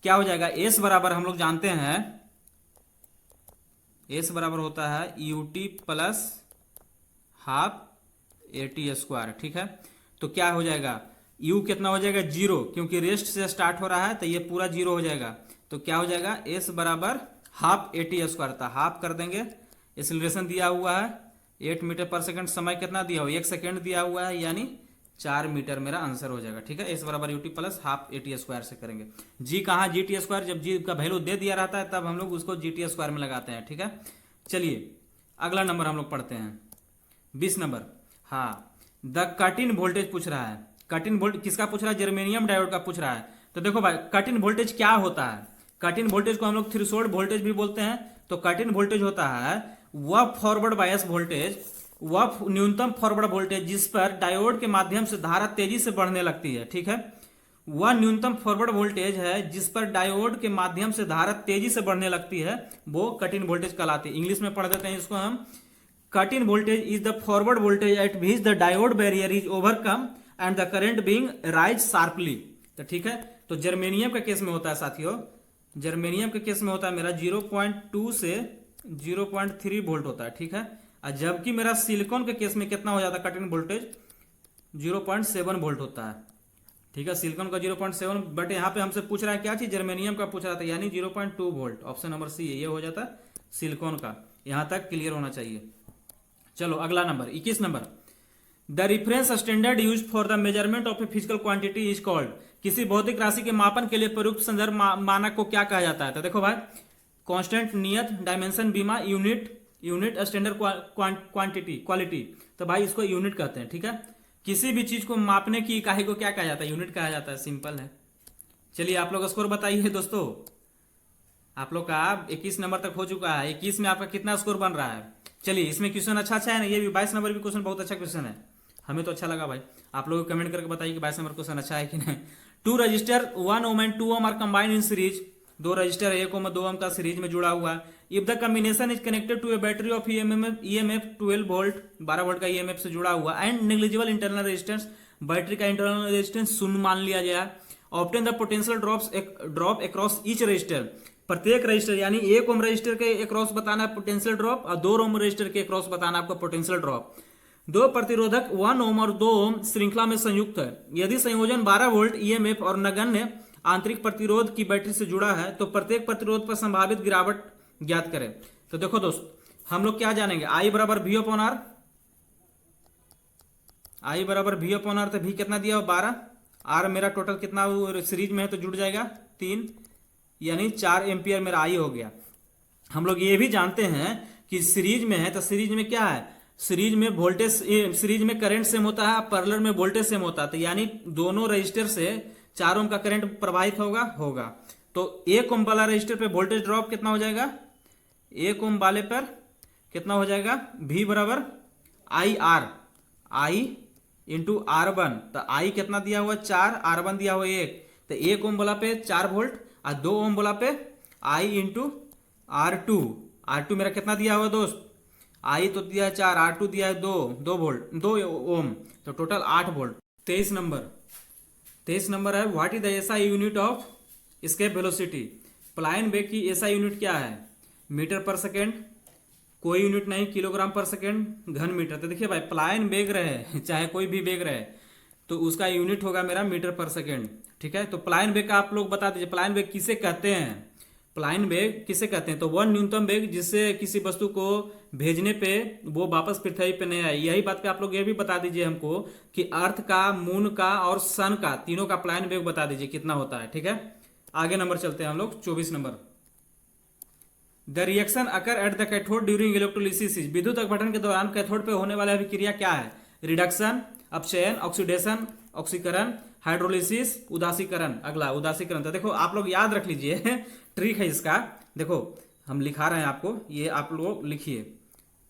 क्या हो जाएगा? एस बराबर हम लोग जानते हैं, एस बराबर होता है UT plus half eighty square, ठीक है। तो क्या हो जाएगा? यू कितना हो जाएगा? 0, क्योंकि रेस्ट से स्टार्ट हो रहा है तो ये पूरा 0 हो जाएगा। तो क्या हो जाएगा? एस बराबर हाफ एटी स्क्वायर था, हाफ कर देंगे। एक्सीलरेशन दिया हुआ है 8 मीटर पर सेकंड, समय कितना दिया हुआ? 1 सेकंड दिया हुआ है, यानी 4 मीटर मेरा आंसर हो जाएगा, ठीक है। एस बराबर UT plus half eighty square से करेंगे। जी कहाँ? जी टी स्क्वायर, जब जी का वैल्यू दे दिया रहता है तब हम लोग उसको जी टी स्क्वायर में लगाते हैं, ठीक है। चलिए अगला नंबर हम लोग पढ़ते हैं, 20 नंबर। हाँ, द कट इन वोल्टेज पूछ रहा है। कट इन वोल्टेज किसका पूछ रहा है? जर्मेनियम डायोड का पूछ रहा है। तो देखो भाई, कट इन वोल्टेज क्या होता है? कट इन वोल्टेज को हम लोग थ्रेशोल्ड वोल्टेज भी बोलते हैं। तो कट इन वोल्टेज होता है वह फॉरवर्ड बायस वोल्टेज, वह न्यूनतम फॉरवर्ड वोल्टेज जिस पर डायोड के माध्यम से धारा तेजी से बढ़ने लगती है, ठीक है। वह न्यूनतम फॉरवर्ड वोल्टेज है जिस पर डायोड के माध्यम से धारा तेजी से बढ़ने लगती है, वो कट इन वोल्टेज कहलाती है। इंग्लिश में पढ़ देते हैं इसको हम, cut in voltage is the forward voltage at which the diode barrier is overcome and the current being rise sharply. तो ठीक है, तो जर्मेनियम के केस में होता है साथियों, जर्मेनियम के केस में होता है मेरा 0.2 से 0.3 वोल्ट होता है, ठीक है। और जबकि मेरा सिलिकॉन के केस में कितना हो जाता है? कट इन वोल्टेज 0.7 वोल्ट होता है, ठीक है। सिलिकॉन का 0.7, बट यहाँ पे हमसे पूछ रहा है क्या चीज? जर्मेनियम का पूछ रहा था, यानी 0.2 वोल्ट। ऑप्शन नंबर सी ये हो जाता है सिलिकॉन का। यहां तक क्लियर होना चाहिए। चलो अगला number 21 number. The reference standard use for the measurement of a physical quantity is called. किसी भौतिक राशि के मापन के लिए प्रयुक्त संदर्भ मानक को क्या कहा जाता है? तो देखो भाई, कांस्टेंट, नियत, डायमेंशन, बीमा, यूनिट स्टैंडर्ड क्वांटिटी, क्वालिटी। तो भाई इसको यूनिट कहते हैं, ठीक है। किसी भी चीज को मापने की इकाई को क्या कहा जाता है? यूनिट कहा जाता है, सिंपल है। चलिए आप लोग स्कोर बताइए दोस्तों। आप लोग का 21 नंबर तक हो चुका है। 21 में आपका कितना स्कोर बन रहा है? चलिए इसमें क्वेश्चन अच्छा है ना, ये भी 22 नंबर भी क्वेश्चन बहुत अच्छा क्वेश्चन है, हमें तो अच्छा लगा भाई। आप लोग कमेंट करके बताइए कि 22 नंबर क्वेश्चन अच्छा है कि नहीं। 2 resistor 1 ohm and 2 ohm are combined in series. 2 resistor 1 ohm 2 ohm का सीरीज में जुड़ा हुआ है। If the combination is connected to a battery of EMF 12 volt 12 volt का ईएमएफ से जुड़ा हुआ and negligible internal resistance, battery का इंटरनल रेजिस्टेंस शून्य मान लिया गया। Obtain the potential drop across each resistor, प्रत्येक रजिस्टर यानी 1 ओम रजिस्टर के अक्रॉस बताना है पोटेंशियल ड्रॉप और 2 ओम रजिस्टर के अक्रॉस बताना आपको पोटेंशियल ड्रॉप। दो प्रतिरोधक 1 ओम और 2 ओम श्रृंखला में संयुक्त है। यदि संयोजन 12 वोल्ट ईएमएफ और नगण्य आंतरिक प्रतिरोध की बैटरी से जुड़ा है तो प्रत्येक प्रतिरोध पर संभावित गिरावट ज्ञात करें। तो देखो दोस्त, हम लोग क्या जानेंगे, आई बराबर वी अपॉन आर, आई बराबर वी अपॉन आर, तो वी कितना दिया हो 12, आर मेरा टोटल कितना सीरीज में है तो जुड़ जाएगा 3, यानी 4 एम्पियर मेरा आई हो गया। हम लोग ये भी जानते हैं कि सीरीज में है तो सीरीज में क्या है, सीरीज में वोल्टेज, सीरीज में करंट सेम होता है, पैरेलल में वोल्टेज सेम होता है, तो यानी दोनों रजिस्टर से 4 ओम का करंट प्रवाहित होगा। तो 1 ओम वाला रजिस्टर पे वोल्टेज ड्रॉप कितना हो जाएगा, 1 ओम वाले पर कितना हो जाएगा, V बराबर I R, I into R1, तो आई कितना दिया हुआ 4, R1 दिया हुआ 1, तो 1 ओम वाला पे 4 वोल्ट और 2 ओम वाला पे आई इंटू R2, R2 मेरा कितना दिया हुआ दोस्त, आई तो दिया है 4, R2 दिया है 2 वोल्ट 2 ओम, तो टोटल 8 वोल्ट। 23 नंबर है, what is the SI unit of escape velocity. प्लायन वेग की एसआई यूनिट क्या है, मीटर पर सेकेंड, कोई यूनिट नहीं, किलोग्राम पर सेकेंड, घन मीटर। तो देखिए भाई, प्लायन वेग रहे चाहे कोई भी वेग रहे तो उसका यूनिट होगा मेरा मीटर पर सेकेंड, ठीक है। तो प्लायन वेग का आप लोग बता दीजिए, प्लायन वेग किसे कहते हैं, प्लायन वेग किसे कहते हैं, तो वह न्यूनतम वेग जिससे किसी वस्तु को भेजने पे वो वापस पृथ्वी पे नहीं आए। यही बात पे आप लोग ये भी बता दीजिए हमको कि अर्थ का, मून का और सन का, तीनों का प्लायन वेग बता दीजिए कितना होता है, ठीक है। आगे नंबर चलते हैं हम लोग, 24 number. The reaction occur at the cathode during electrolysis, विद्युत अपघटन के दौरान कैथोड पे होने वाला अभिक्रिया क्या है, रिडक्शन, अपचयन, ऑक्सीडेशन, ऑक्सीकरण, हाइड्रोलिसिस, उदासीकरण। अगला उदासीकरण, तो देखो आप लोग याद रख लीजिए ट्रिक है इसका। देखो हम लिखा रहे हैं आपको, ये आप लोग लिखिए,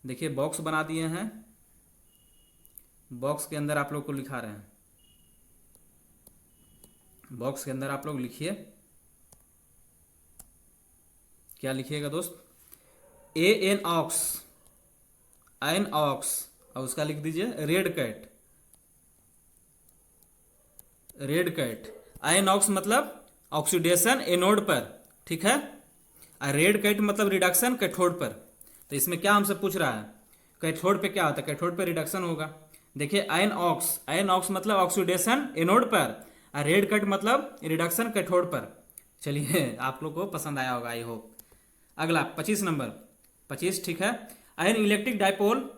देखिए बॉक्स बना दिए हैं, बॉक्स के अंदर आप लोग को लिखा रहे हैं, बॉक्स के अंदर आप लोग लिखिए, क्या लिखिएगा दोस्त, एन ऑक्स, एन ऑक्स, और उसका लिख दीजिए red cat, red cat. An ox मतलब ऑक्सीडेशन एनोड पर, ठीक है, और रेड कैट मतलब रिडक्शन कैथोड पर। तो इसमें क्या हमसे पूछ रहा है, कैथोड पे क्या होता है, कैथोड पे रिडक्शन होगा। देखिए एन ऑक्स मतलब ऑक्सीडेशन एनोड पर, और रेड कैट मतलब रिडक्शन कैथोड पर। चलिए आप लोग को पसंद आया होगा, आई होप। अगला 25 नंबर, 25 ठीक है। An electric dipole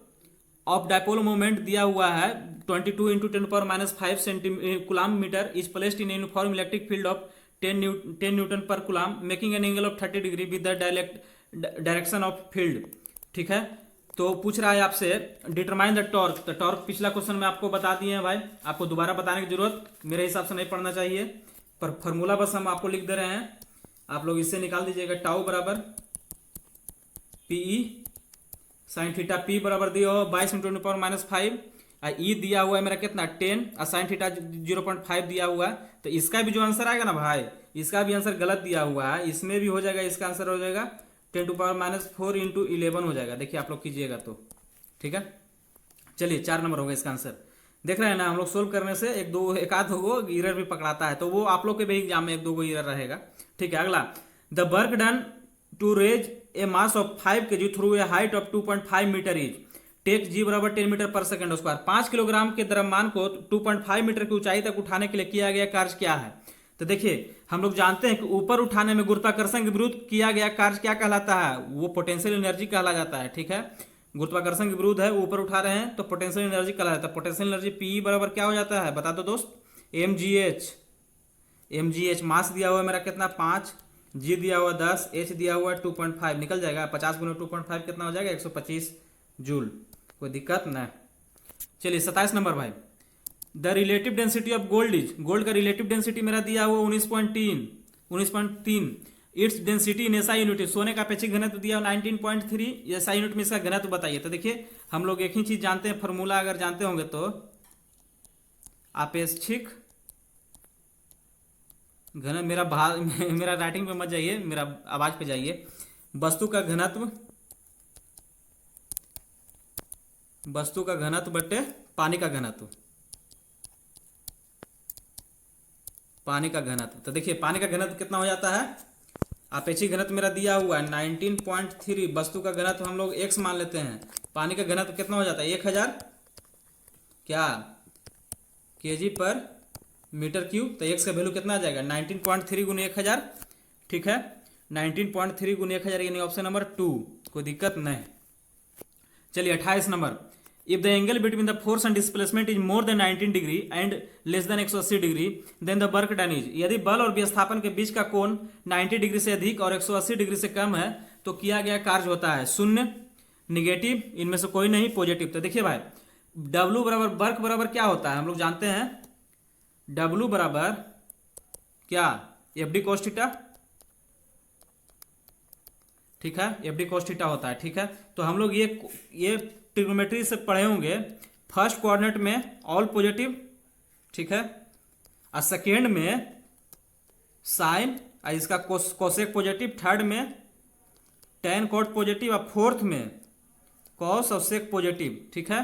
of dipole moment दिया हुआ है 22 into 10⁻⁵ coulomb metre is placed in uniform electric field of 10 newton per coulomb making an angle of 30 degree with the direction of field, ठीक है। तो पूछ रहा है आपसे डिटरमाइन द टॉर्क, तो टॉर्क पिछला क्वेश्चन में आपको बता दिए हैं भाई, आपको दोबारा बताने की जरूरत मेरे हिसाब से नहीं पड़ना चाहिए, पर फॉर्मूला बस हम आपको लिख दे रहे हैं, आप लोग इससे निकाल दीजिएगा। टाउ बराबर पीई साइन थीटा, पी बराबर दिया हो 22 इंटू 10⁻⁵, ई दिया हुआ है मेरा कितना 10, और साइन थीटा 0.5 दिया हुआ है। तो इसका भी जो आंसर आएगा ना भाई, इसका भी आंसर गलत दिया हुआ है, इसमें भी हो जाएगा, इसका आंसर हो जाएगा 10⁻⁴ इंटू 11 हो जाएगा। देखिए आप लोग कीजिएगा तो, ठीक है। चलिए 4 नंबर होगा इसका आंसर। देख रहे हैं ना, हम लोग सोल्व करने से एक आध हो इरर भी पकड़ाता है, तो वो आप लोग के भी एग्जाम में 1-2 इरर रहेगा, ठीक है। अगला, the work done to raise a mass of 5 kg through a height of 2.5 metre is take g बराबर 10 metre per second square. 5 kilogram के द्रव्यमान को 2.5 मीटर की ऊंचाई तक उठाने के लिए किया गया कार्य क्या है। तो देखिए हम लोग जानते हैं कि ऊपर उठाने में गुरुत्वाकर्षण के विरुद्ध किया गया कार्य क्या कहलाता है, वो पोटेंशियल एनर्जी कहला जाता है, ठीक है। गुरुत्वाकर्षण के विरुद्ध है, ऊपर उठा रहे हैं तो पोटेंशियल एनर्जी कहला जाता है। पोटेंशियल एनर्जी पी बराबर क्या हो जाता है, बता दो दोस्त, mgh। मास दिया हुआ है मेरा कितना 5, जी दिया हुआ 10, एच दिया हुआ 2.5, निकल जाएगा 50 गुना 2.5 कितना हो जाएगा 125 जूल, कोई दिक्कत ना। चलिए 27 नंबर भाई, the relative density of gold is, gold का रिलेटिव डेंसिटी मेरा दिया हुआ 19.3, its density in SI unit, सोने का अपेक्षित घनत्व दिया 19.3, एसआई यूनिट में इसका घनत्व बताइए। तो देखिए हम लोग एक ही चीज जानते हैं, फॉर्मूला अगर जानते होंगे तो आपेक्षिक घन, मेरा राइटिंग पे मत जाइए, मेरा आवाज पे जाइए। वस्तु का घनत्व बटे पानी का घनत्व। पानी का घनत्व, तो देखिए पानी का घनत्व कितना हो जाता है, आपेक्षिक घनत्व मेरा दिया हुआ है 19.3, वस्तु का घनत्व हम लोग x मान लेते हैं, पानी का घनत्व कितना हो जाता है 1000 क्या kg पर मीटर क्यूब। तो x का वैल्यू कितना आ जाएगा 19.3 गुने 1000, ठीक है 19.3 गुने 1000 यानी ऑप्शन नंबर 2, कोई दिक्कत नहीं। चलिए 28 number, if the angle between the force and displacement is more than 19 degree and less than 180 degree then the work done is, यदि बल और विस्थापन के बीच का कोण 90 डिग्री से अधिक और 180 डिग्री से कम है तो किया गया कार्य होता है शून्य, निगेटिव, इनमें से कोई नहीं, पॉजिटिव। तो देखिए भाई W बराबर वर्क बराबर क्या होता है, हम लोग जानते हैं W बराबर क्या FD cos थीटा, ठीक है FD cos थीटा होता है, ठीक है। तो हम लोग ये ट्रिग्नोमेट्री से पढ़े होंगे, फर्स्ट कोऑर्डिनेट में ऑल पॉजिटिव, ठीक है, और सेकेंड में साइन, इसका कोसेक पॉजिटिव, थर्ड में टेन कॉट पॉजिटिव और फोर्थ में कॉस और सेक पॉजिटिव, ठीक है।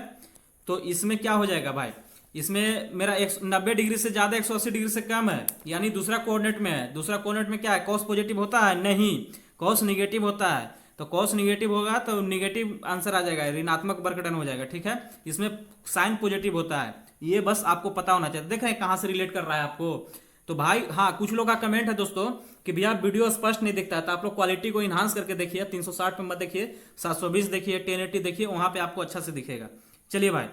तो इसमें क्या हो जाएगा भाई, इसमें मेरा 90 डिग्री से ज्यादा 180 डिग्री से कम है, यानी दूसरा कोऑर्डिनेट में है। दूसरा कोऑर्डिनेट में क्या है, कॉस पॉजिटिव होता है, नहीं कॉस निगेटिव होता है। तो कॉस निगेटिव होगा तो निगेटिव आंसर आ जाएगा, ऋणात्मक वर्क डन हो जाएगा, ठीक है। इसमें साइन पॉजिटिव होता है, ये बस आपको पता होना चाहिए। देख रहे हैं कहां से रिलेट कर रहा है आपको। तो भाई हाँ, कुछ लोग का कमेंट है दोस्तों कि भैया वीडियो स्पष्ट नहीं दिखता है, तो आप लोग क्वालिटी को इन्हांस करके देखिए, 360 पे मत देखिए, 720 देखिए, 1080 देखिए, वहां पे आपको अच्छा से दिखेगा। चलिए भाई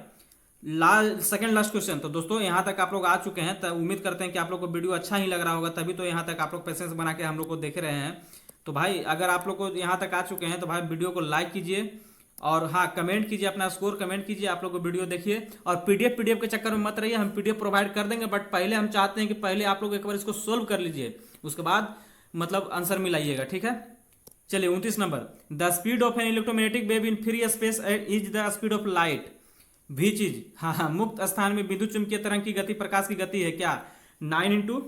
सेकंड लास्ट क्वेश्चन। तो दोस्तों यहाँ तक आप लोग आ चुके हैं, तो उम्मीद करते हैं कि आप लोग को वीडियो अच्छा ही लग रहा होगा, तभी तो यहाँ तक आप लोग पेशेंस बना के हम लोग को देख रहे हैं। तो भाई अगर आप लोग को यहाँ तक आ चुके हैं तो भाई वीडियो को लाइक कीजिए और हाँ कमेंट कीजिए, अपना स्कोर कमेंट कीजिए, आप लोग को वीडियो देखिए। और पीडीएफ के चक्कर में मत रहिए, हम पीडीएफ प्रोवाइड कर देंगे, बट पहले हम चाहते हैं कि पहले आप लोग एक बार इसको सोल्व कर लीजिए, उसके बाद मतलब आंसर मिलाइएगा, ठीक है। चलिए 29 number, the speed of an electromagnetic wave in free space is the speed of light, भी चीज हाँ मुक्त स्थान में विद्युत चुंबकीय तरंग की गति प्रकाश की गति है क्या, 9 into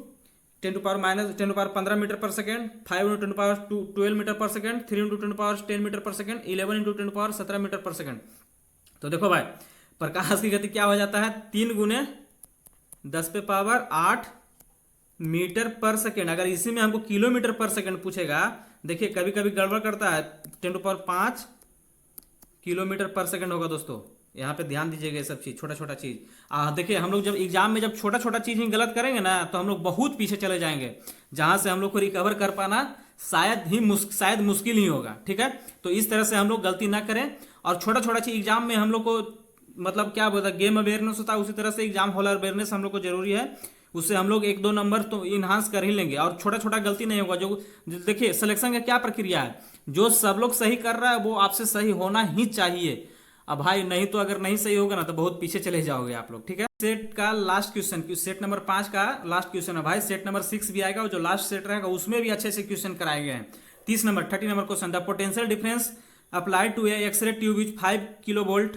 10⁻⁻10⁻15 metre per second, 5 into 10⁻12 metre per second, 3 into 10⁻10 metre per second, 11 into 10⁻17 metre per second. तो देखो भाई प्रकाश की गति क्या हो जाता है, 3 गुने 10⁻8 मीटर पर सेकेंड। अगर इसी में हमको किलोमीटर पर सेकेंड पूछेगा, देखिए कभी कभी गड़बड़ करता है, 10⁻5 किलोमीटर पर सेकेंड होगा दोस्तों। यहाँ पे ध्यान दीजिएगा, ये सब चीज छोटा छोटा चीज। देखिए हम लोग जब एग्जाम में जब छोटा छोटा चीज ही गलत करेंगे ना, तो हम लोग बहुत पीछे चले जाएंगे, जहां से हम लोग को रिकवर कर पाना शायद मुश्किल ही होगा, ठीक है। तो इस तरह से हम लोग गलती ना करें, और छोटा छोटा चीज एग्जाम में हम लोग को मतलब क्या बोलता है, गेम अवेयरनेस होता है, उसी तरह से एग्जाम हॉल अवेयरनेस हम लोग को जरूरी है, उससे हम लोग 1-2 नंबर तो इनहांस कर ही लेंगे, और छोटा छोटा गलती नहीं होगा। जो देखिए सिलेक्शन का क्या प्रक्रिया है, जो सब लोग सही कर रहा है वो आपसे सही होना ही चाहिए। अब भाई नहीं तो अगर नहीं सही होगा ना तो बहुत पीछे चले जाओगे आप लोग, ठीक है। सेट का लास्ट क्वेश्चन, सेट नंबर 5 का लास्ट क्वेश्चन है भाई, सेट नंबर 6 भी आएगा, और जो लास्ट सेट रहेगा उसमें भी अच्छे से क्वेश्चन कराए गए हैं। 30 number question, the potential difference applied to a X-ray tube is 5 kilo volt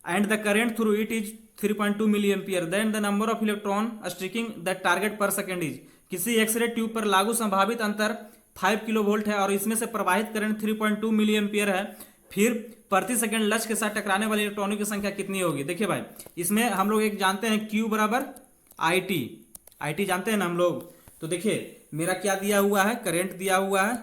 and the current through it is 3.2 milli ampere, then the number of electron striking the target per second is. किसी एक्सरे ट्यूब पर लागू संभावित अंतर 5 किलो वोल्ट है और इसमें से प्रवाहित करंट 3.2 मिली एम्पियर है, फिर प्रति सेकंड लक्ष्य के साथ टकराने वाले इलेक्ट्रॉनों की संख्या कितनी होगी। देखिए भाई इसमें हम लोग एक जानते हैं Q बराबर IT जानते हैं ना हम लोग। तो देखिए मेरा क्या दिया हुआ है, करंट दिया हुआ है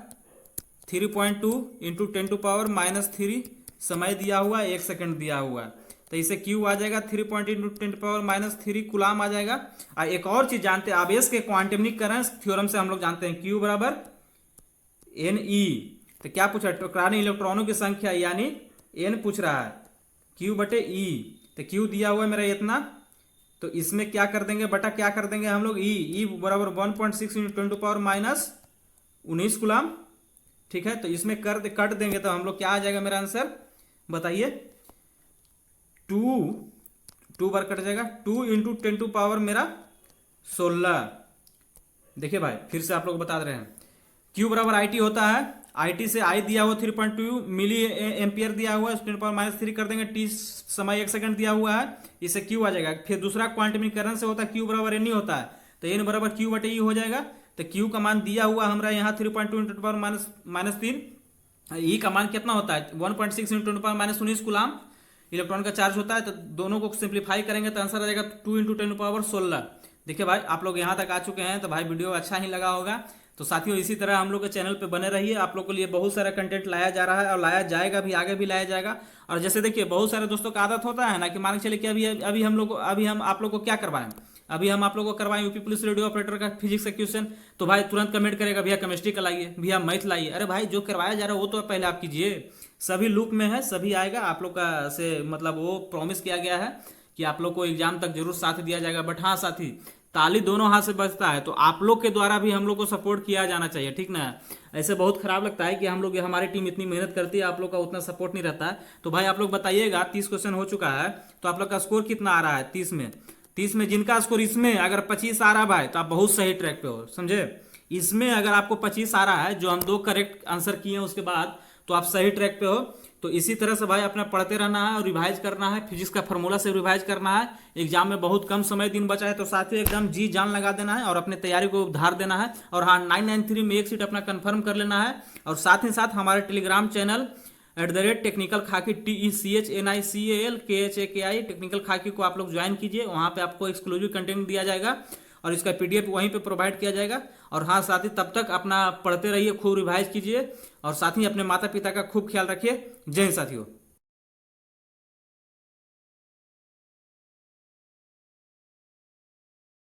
3.2 इंटू 10⁻³ समय दिया हुआ है, 1 सेकंड दिया हुआ है, तो इसे Q आ जाएगा 3.2 इंटू 10⁻³ कुलाम आ जाएगा। और एक और चीज जानते हैं, आवेश के क्वांटमिक करंट थ्योरम से हम लोग जानते हैं Q बराबर NE। तो क्या पूछा, टकराने इलेक्ट्रॉनों की संख्या यानी N पूछ रहा है, Q बटे E। तो Q दिया हुआ है मेरा इतना, तो इसमें क्या कर देंगे बटा क्या कर देंगे हम लोग E बराबर 1.6 इंटू 10⁻19 कुलाम, ठीक है। तो इसमें कट देंगे तो हम लोग क्या आ जाएगा मेरा आंसर बताइए, 2 बार कट जाएगा, 2 इंटू 10⁻16 मेरा 16। देखिए भाई फिर से आप लोग बता रहे हैं, Q बराबर IT होता है, IT से I दिया हुआ 3.2 मिली एम्पियर दिया हुआ है, 10⁻³ कर देंगे, T समय 1 सेकंड दिया हुआ है, इससे Q आ जाएगा। फिर दूसरा क्वांटमिक करंट से होता है Q बराबर NE होता है, तो N बराबर Q बटे E हो जाएगा। तो Q का मान दिया हुआ हमारा यहाँ 3.2 इंटू 10⁻³ ई का मान कितना होता है 1.6 इंटू 10⁻19 कूलाम इलेक्ट्रॉन का चार्ज होता है। तो दोनों को सिंप्लीफाई करेंगे तो आंसर आ जाएगा 2 इंटू 10⁻16। देखिए भाई आप लोग यहाँ तक आ चुके हैं तो भाई वीडियो अच्छा ही लगा होगा। तो साथियों इसी तरह हम लोग के चैनल पे बने रहिए, आप लोग के लिए बहुत सारा कंटेंट लाया जा रहा है और लाया जाएगा भी, आगे भी लाया जाएगा। और जैसे देखिए बहुत सारे दोस्तों का आदत होता है ना कि मान के चलिए कि अभी हम आप लोग को क्या करवाएं, अभी हम आप लोग को करवाएं यूपी पुलिस रेडियो ऑपरेटर का फिजिक्स का क्वेश्चन, तो भाई तुरंत कमेंट करेगा भैया केमिस्ट्री का लाइए, भैया मैथ लाइए। अरे भाई जो करवाया जा रहा है वो तो पहले आप कीजिए। सभी लूप में है, सभी आएगा आप लोग का से मतलब वो प्रॉमिस किया गया है कि आप लोग को एग्जाम तक जरूर साथ दिया जाएगा। बट हाँ साथी, ताली दोनों हाथ से बजता है, तो आप लोग के द्वारा भी हम लोग को सपोर्ट किया जाना चाहिए, ठीक ना। ऐसे बहुत खराब लगता है कि हम लोग हमारी टीम इतनी मेहनत करती है, आप लोग का उतना सपोर्ट नहीं रहता है। तो भाई आप लोग बताइएगा 30 क्वेश्चन हो चुका है तो आप लोग का स्कोर कितना आ रहा है 30 में जिनका स्कोर इसमें अगर 25 आ रहा है भाई तो आप बहुत सही ट्रैक पे हो, समझे। इसमें अगर आपको 25 आ रहा है जो हम 2 करेक्ट आंसर किए हैं उसके बाद, तो आप सही ट्रैक पे हो। तो इसी तरह से भाई अपना पढ़ते रहना है और रिवाइज करना है, फिजिक्स का फार्मूला से रिवाइज करना है। एग्जाम में बहुत कम समय दिन बचा है तो साथियों एकदम जी जान लगा देना है और अपने तैयारी को उधार देना है। और हाँ 993 में एक सीट अपना कंफर्म कर लेना है। और साथ ही साथ हमारे टेलीग्राम चैनल @टेक्निकल खाकी TECHNICAL टेक्निकल खाकी को आप लोग ज्वाइन कीजिए, वहाँ पे आपको एक्सक्लूसिव कंटेंट दिया जाएगा और इसका PDF वहीं पे प्रोवाइड किया जाएगा। और हाँ साथी तब तक अपना पढ़ते रहिए, खूब रिवाइज कीजिए और साथ ही अपने माता पिता का खूब ख्याल रखिए। जय हिंद साथियों।